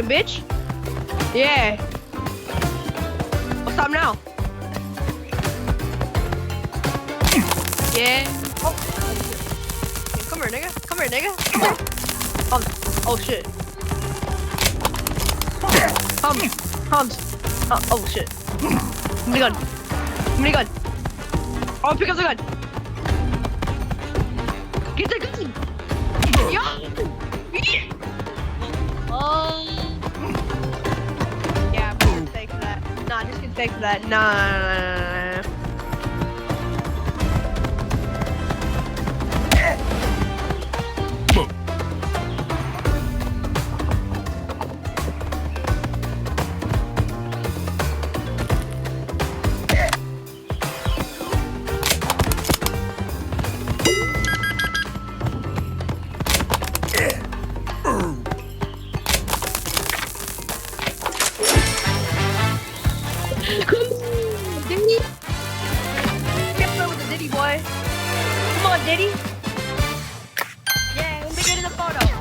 bitch. Yeah. What's up now? Yeah. Oh. Come here, nigga. Come here, nigga. Oh shit. Hums. Oh shit. Give me the gun. Give me the gun. Oh, pick up the gun. Get the gun. Yo. Yeah, I'm gonna fake for that. Nah, just get fake for that. Nah. Come on, Diddy. Get play with the Diddy boy. Come on, Diddy. Yeah, let me get in the photo.